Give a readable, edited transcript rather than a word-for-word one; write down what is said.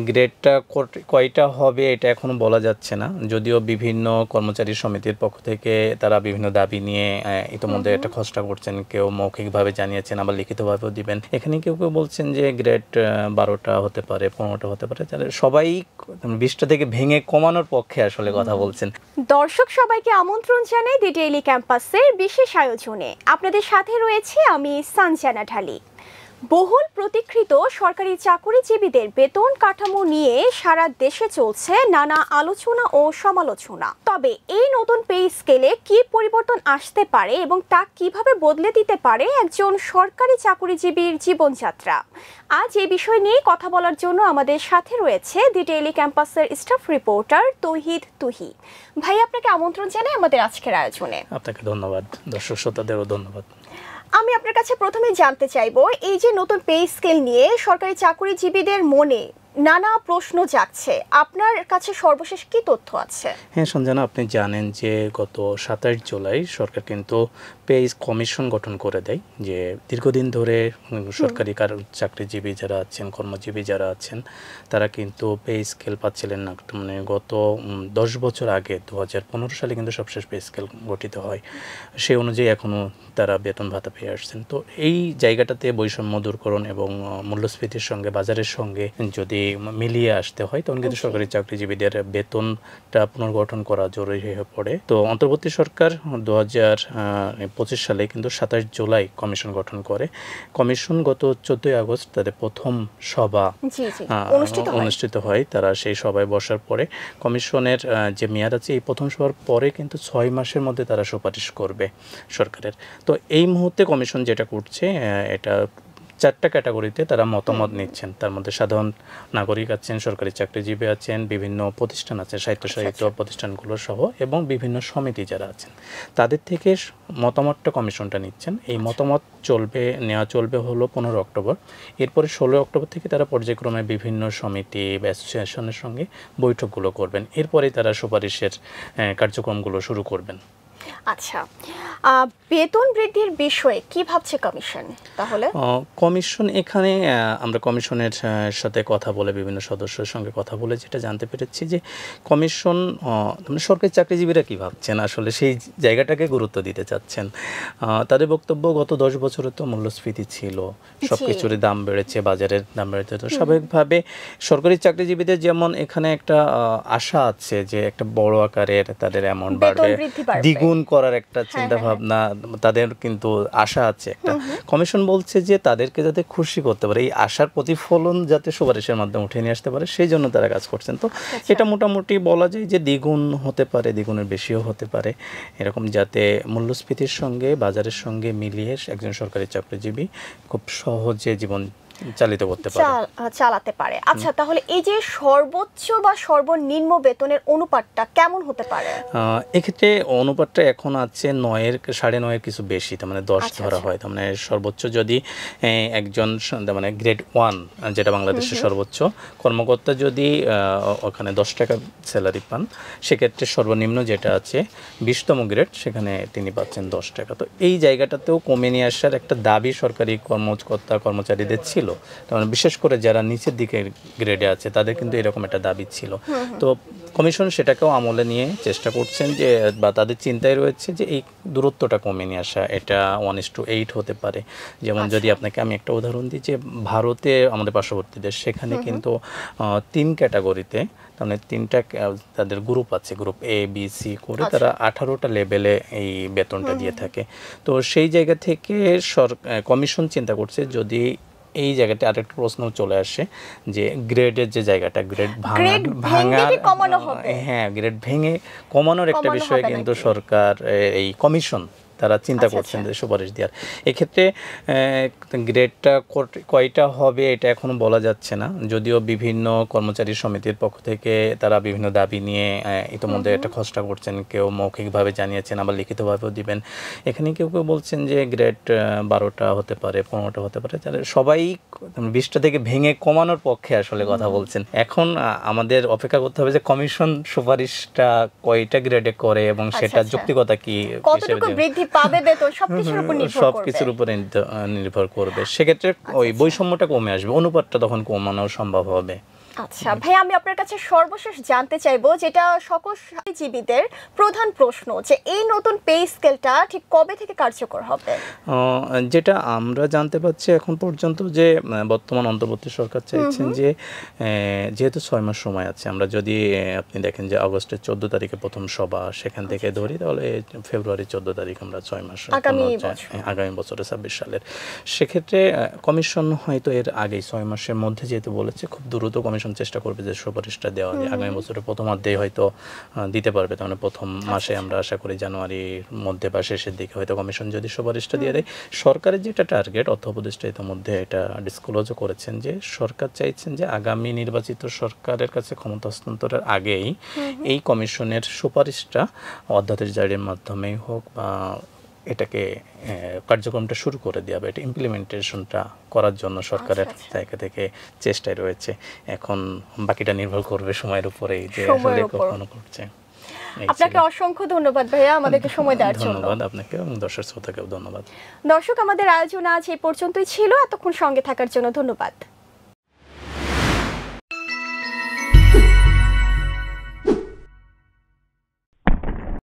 গ্রেডটা কয়টা হবে এটা এখনো বলা যাচ্ছে না, যদিও বিভিন্ন কর্মচারী সমিতির পক্ষ থেকে তারা বিভিন্ন দাবি নিয়ে ইতিমধ্যে একটা খসড়া করছেন, কেউ মৌখিকভাবে জানিয়েছেন, আবার লিখিতভাবেও দিবেন। এখানে কেউ কেউ বলছেন যে গ্রেড 12টা হতে পারে, 15টা হতে পারে, তাহলে সবাই 20টা থেকে ভেঙে কমানোর পক্ষে আসলে কথা বলছেন। দর্শক সবাইকে আমন্ত্রণ জানাই দি ডেইলি ক্যাম্পাসের বিশেষ আয়োজনে। আপনাদের সাথে রয়েছে আমি সানজানা ঢালি। বহুল প্রতীক্ষিত সরকারি চাকরিজীবীদের বেতন কাঠামো নিয়ে সারা দেশে চলছে নানা আলোচনা ও সমালোচনা। তবে এই নতুন পে স্কেলে কি পরিবর্তন আসতে পারে এবং তা কিভাবে বদলে দিতে পারে একজন সরকারি চাকরিজীবীর জীবনযাত্রা, আজ এই বিষয় নিয়ে কথা বলার জন্য আমাদের সাথে রয়েছে দি ডেইলি ক্যাম্পাসের স্টাফ রিপোর্টার তৌহিদ তুহি। ভাই, আপনাকে আমন্ত্রণ জানাই আমাদের আজকের আয়োজনে। আপনাকে ধন্যবাদ, দর্শক শ্রোতাদেরও ধন্যবাদ। আমি আপনার কাছে প্রথমে জানতে চাইবো, এই যে নতুন পে স্কেল নিয়ে সরকারি চাকরিজীবীদের মনে নানা প্রশ্ন জাগছে, আপনার কাছে সর্বশেষ কি তথ্য আছে? হ্যাঁ সঞ্জনা, আপনি জানেন যে গত 27 জুলাই সরকার কিন্তু পে কমিশন গঠন করে দেয়, যে দীর্ঘদিন ধরে সরকারি চাকরিজীবী যারা আছেন, কর্মজীবী যারা আছেন, তারা কিন্তু পে স্কেল পাচ্ছিলেন না। মানে গত 10 বছর আগে 2015 সালে কিন্তু সবশেষ পে স্কেল গঠিত হয়, সেই অনুযায়ী এখনও তারা বেতন ভাতা পেয়ে আসছেন। তো এই জায়গাটাতে বৈষম্য দূরকরণ এবং মূল্যস্ফীতির সঙ্গে বাজারের সঙ্গে যদি মিলিয়ে আসতে হয়, তখন কিন্তু সরকারি চাকরিজীবীদের বেতনটা পুনর্গঠন করা জরুরি হয়ে পড়ে। তো অন্তর্বর্তী সরকার 2025 সালে কিন্তু 27 জুলাই কমিশন গঠন করে। কমিশন গত 14 আগস্ট তাদের প্রথম সভা অনুষ্ঠিত হয়। তারা সেই সভায় বসার পরে কমিশনের যে মেয়াদ আছে, এই প্রথম সভার পরে কিন্তু 6 মাসের মধ্যে তারা সুপারিশ করবে সরকারের। তো এই মুহূর্তে কমিশন যেটা করছে, এটা 4টা ক্যাটাগরিতে তারা মতামত নিচ্ছেন। তার মধ্যে সাধারণ নাগরিক আছেন, সরকারি চাকরিজীবী আছেন, বিভিন্ন প্রতিষ্ঠান আছে, স্বায়ত্তশাসিত প্রতিষ্ঠানগুলো সহ, এবং বিভিন্ন সমিতি যারা আছেন, তাদের থেকে মতামতটা কমিশনটা নিচ্ছেন। এই মতামত নেওয়া চলবে হলো 15 অক্টোবর। এরপরে 16 অক্টোবর থেকে তারা পর্যায়ক্রমে বিভিন্ন সমিতি বা অ্যাসোসিয়েশনের সঙ্গে বৈঠকগুলো করবেন। এরপরে তারা সুপারিশের কার্যক্রমগুলো শুরু করবেন। আচ্ছা, বেতন বৃদ্ধির বিষয়ে কি ভাবছে কমিশন? তাহলে কমিশন এখানে আমরা কমিশনের সাথে কথা বলে, বিভিন্ন সদস্যের সঙ্গে কথা বলে যেটা জানতে পেরেছি, যে কমিশন সরকারি চাকরিজীবীরা কী ভাবছেন আসলে সেই জায়গাটাকে গুরুত্ব দিতে চাচ্ছেন। তাদের বক্তব্য, গত 10 বছরে তো মূল্যস্ফীতি ছিল, সব কিছুরই দাম বেড়েছে, বাজারের দাম বেড়েছে। তো স্বাভাবিকভাবে সরকারি চাকরিজীবীদের যেমন এখানে একটা আশা আছে যে একটা বড় আকারের তাদের অ্যামাউন্ট বাড়বে, দ্বিগুণ করার একটা চিন্তা ভাবনা তাদের কিন্তু আশা আছে একটা। কমিশন বলছে যে তাদেরকে যাতে খুশি করতে পারে, এই আশার প্রতিফলন যাতে সুপারিশের মাধ্যমে উঠে নিয়ে আসতে পারে, সেই জন্য তারা কাজ করছেন। তো এটা মোটামুটি বলা যায় যে দ্বিগুণ হতে পারে, দ্বিগুণের বেশিও হতে পারে, এরকম, যাতে মূল্যস্ফীতির সঙ্গে বাজারের সঙ্গে মিলিয়ে একজন সরকারি চাকরিজীবী খুব সহজে জীবন চালাতে পারে। আচ্ছা, তাহলে এই যে সর্বোচ্চ বা সর্বনিম্ন বেতনের অনুপাতটা কেমন হতে পারে? এক্ষেত্রে অনুপাতটা এখন আছে 9.5 কিছু বেশি, তার মানে 10 ধরা হয়। তার মানে সর্বোচ্চ যদি একজন মানে গ্রেড 1 যেটা বাংলাদেশের সর্বোচ্চ কর্মকর্তা যদি ওখানে 10 টাকা স্যালারি পান, সেক্ষেত্রে সর্বনিম্ন যেটা আছে 20তম গ্রেড, সেখানে তিনি পাচ্ছেন 10 টাকা। তো এই জায়গাটাতেও কমে নিয়ে আসার একটা দাবি সরকারি কর্মচারীদের ছিল। মানে বিশেষ করে যারা নিচের দিকে গ্রেডে আছে, তাদের কিন্তু এরকম একটা দাবি ছিল। তো কমিশন সেটাকেও আমলে নিয়ে চেষ্টা করছেন, যে বা তাদের চিন্তায় রয়েছে যে এই দূরত্বটা কমে নিয়ে আসা, এটা 1:8 হতে পারে। যেমন যদি আপনাকে আমি একটা উদাহরণ দিই, যে ভারতে আমাদের পার্শ্ববর্তী দেশ, সেখানে কিন্তু 3 ক্যাটাগরিতে, তাহলে 3টা তাদের গ্রুপ আছে, গ্রুপ A B C করে তারা 18টা লেভেলে এই বেতনটা দিয়ে থাকে। তো সেই জায়গা থেকে কমিশন চিন্তা করছে, যদি এই জায়গাতে আরেকটা প্রশ্ন চলে আসে, যে গ্রেডের যে জায়গাটা, গ্রেড গ্রেড ভেঙে কমানোর একটা বিষয় কিন্তু সরকার, এই কমিশন তারা চিন্তা করছেন যে সুপারিশ দেওয়ার। এক্ষেত্রে গ্রেডটা কয়টা হবে এটা এখনো বলা যাচ্ছে না, যদিও বিভিন্ন কর্মচারী সমিতির পক্ষ থেকে তারা বিভিন্ন দাবি নিয়ে ইতিমধ্যে একটা খসড়া করছেন, কেউ মৌখিকভাবে জানিয়েছেন, আবার লিখিতভাবেও দিবেন। এখানে কেউ কেউ বলছেন যে গ্রেড 12টা হতে পারে, 15টা হতে পারে, তাহলে সবাই 20টা থেকে ভেঙে কমানোর পক্ষে আসলে কথা বলছেন। এখন আমাদের অপেক্ষা করতে হবে যে কমিশন সুপারিশটা কয়টা গ্রেডে করে এবং সেটা যৌক্তিকতা কি, সবকিছুর উপরে নির্ভর করবে। সেক্ষেত্রে ওই বৈষম্যটা কমে আসবে, অনুপাতটা তখন কমানো সম্ভব হবে। আচ্ছা ভাই, আমি আপনার কাছে সর্বশেষ জানতে চাইবো, যেটা সকল চাকরিজীবীদের প্রধান প্রশ্ন, যে এই নতুন পে স্কেলটা ঠিক কবে থেকে কার্যকর হবে? যেটা আমরা জানতে পারছি এখন পর্যন্ত যে বর্তমান অন্তর্বর্তী সরকার চাইছেন যে যেহেতু 6 মাস সময় আছে, আমরা যদি আপনি দেখেন যে আগস্টের 14 তারিখে প্রথম সভা, সেখান থেকে ধরি তাহলে ফেব্রুয়ারি 14 তারিখ আমরা 6 মাস আগামী বছরে 26 সালের। সেক্ষেত্রে কমিশন হয়তো এর আগেই 6 মাসের মধ্যে যেহেতু বলেছে, খুব দ্রুত কমিশন চেষ্টা করবে যে সুপারিশটা দেওয়া যায় আগামী বছরের প্রথমার্ধেই হয়তো দিতে পারবে। তার মানে প্রথম মাসে আমরা আশা করি জানুয়ারির মধ্যে বা শেষের দিকে হয়তো কমিশন যদি সুপারিশটা দিয়ে দেয়। সরকারের যেটা টার্গেট, অর্থ উপদেষ্টা ইতিমধ্যে এটা ডিসক্লোজও করেছেন যে সরকার চাইছেন যে আগামী নির্বাচিত সরকারের কাছে ক্ষমতা হস্তান্তরের আগেই এই কমিশনের সুপারিশটা অধ্যাদেশ জারির মাধ্যমেই হোক বা এটাকে কার্যক্রমটা শুরু করে দেওয়া হবে, এটা ইমপ্লিমেন্টেশনটা করার জন্য সরকারের জায়গা থেকে চেষ্টায় রয়েছে। এখন বাকিটা নির্ভর করবে সময়ের উপরেই যে আসলে কখনো করছে। আপনাকে অসংখ্য ধন্যবাদ ভাইয়া আমাদেরকে সময় দেওয়ার জন্য। ধন্যবাদ আপনাকে এবং দর্শক শ্রোতাকেও ধন্যবাদ। দর্শক, আমাদের আয়োজন আজ এই পর্যন্তই ছিল। এতক্ষণ সঙ্গে থাকার জন্য ধন্যবাদ।